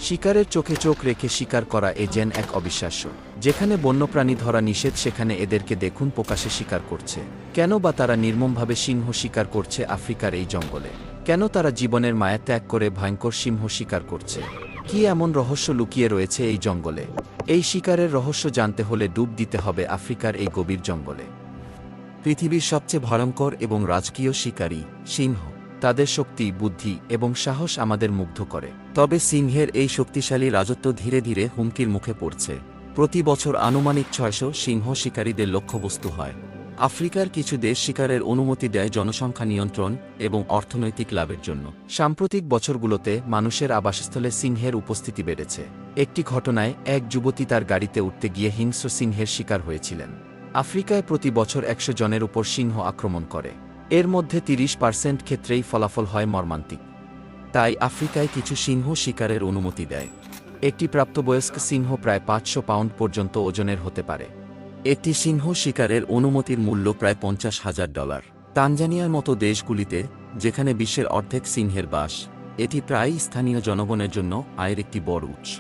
শিকারের চোখে চোখ রেখে শিকার করা যেন এক অবিশ্বাস্য। যেখানে বন্যপ্রাণী ধরা নিষেধ সেখানে এদেরকে দেখুন প্রকাশ্যে শিকার করছে। কেন বা তারা নির্মমভাবে সিংহ শিকার করছে আফ্রিকার এই জঙ্গলে? কেন তারা জীবনের মায়া ত্যাগ করে ভয়ঙ্কর সিংহ শিকার করছে? কি এমন রহস্য লুকিয়ে রয়েছে এই জঙ্গলে? এই শিকারের রহস্য জানতে হলে ডুব দিতে হবে আফ্রিকার এই গভীর জঙ্গলে। পৃথিবীর সবচেয়ে ভয়ঙ্কর এবং রাজকীয় শিকারী সিংহ। তাদের শক্তি, বুদ্ধি এবং সাহস আমাদের মুগ্ধ করে। তবে সিংহের এই শক্তিশালী রাজত্ব ধীরে ধীরে হুমকির মুখে পড়ছে। প্রতি বছর আনুমানিক 600 সিংহ শিকারীদের লক্ষ্যবস্তু হয়। আফ্রিকার কিছু দেশ শিকারের অনুমতি দেয় জনসংখ্যা নিয়ন্ত্রণ এবং অর্থনৈতিক লাভের জন্য। সাম্প্রতিক বছরগুলোতে মানুষের আবাসস্থলে সিংহের উপস্থিতি বেড়েছে। একটি ঘটনায় এক যুবতী তার গাড়িতে উঠতে গিয়ে হিংস্র সিংহের শিকার হয়েছিলেন। আফ্রিকায় প্রতি বছর 100 জনের উপর সিংহ আক্রমণ করে। এর মধ্যে 30% ক্ষেত্রেই ফলাফল হয় মর্মান্তিক। তাই আফ্রিকায় কিছু সিংহ শিকারের অনুমতি দেয়। একটি প্রাপ্তবয়স্ক সিংহ প্রায় 500 পাউন্ড পর্যন্ত ওজনের হতে পারে। একটি সিংহ শিকারের অনুমতির মূল্য প্রায় $50,000। তানজানিয়ার মতো দেশগুলিতে, যেখানে বিশ্বের অর্ধেক সিংহের বাস, এটি প্রায়ই স্থানীয় জনগণের জন্য আয়ের একটি বড় উৎস।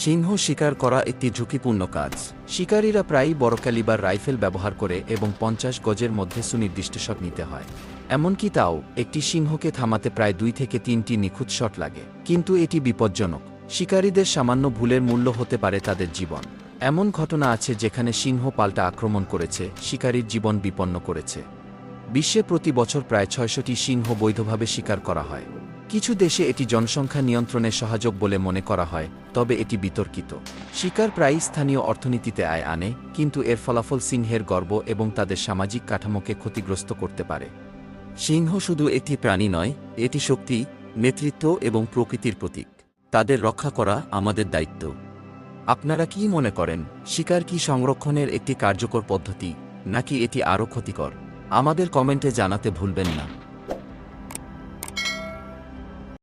সিংহ শিকার করা একটি ঝুঁকিপূর্ণ কাজ। শিকারীরা প্রায়ই বড় ক্যালিবার রাইফেল ব্যবহার করে এবং 50 গজের মধ্যে সুনির্দিষ্ট শট নিতে হয়। এমনকি তাও একটি সিংহকে থামাতে প্রায় 2 থেকে 3টি নিখুঁত শট লাগে। কিন্তু এটি বিপজ্জনক। শিকারীদের সামান্য ভুলের মূল্য হতে পারে তাদের জীবন। এমন ঘটনা আছে যেখানে সিংহ পাল্টা আক্রমণ করেছে, শিকারীর জীবন বিপন্ন করেছে। বিশ্বে প্রতি বছর প্রায় 600টি সিংহ বৈধভাবে শিকার করা হয়। কিছু দেশে এটি জনসংখ্যা নিয়ন্ত্রণে সহায়ক বলে মনে করা হয়, তবে এটি বিতর্কিত। শিকার প্রায়ই স্থানীয় অর্থনীতিতে আয় আনে, কিন্তু এর ফলাফল সিংহের গর্ব এবং তাদের সামাজিক কাঠামোকে ক্ষতিগ্রস্ত করতে পারে। সিংহ শুধু একটি প্রাণী নয়, এটি শক্তি, নেতৃত্ব এবং প্রকৃতির প্রতীক। তাদের রক্ষা করা আমাদের দায়িত্ব। আপনারা কি মনে করেন, শিকার কি সংরক্ষণের একটি কার্যকর পদ্ধতি, নাকি এটি আরও ক্ষতিকর? আমাদের কমেন্টে জানাতে ভুলবেন না।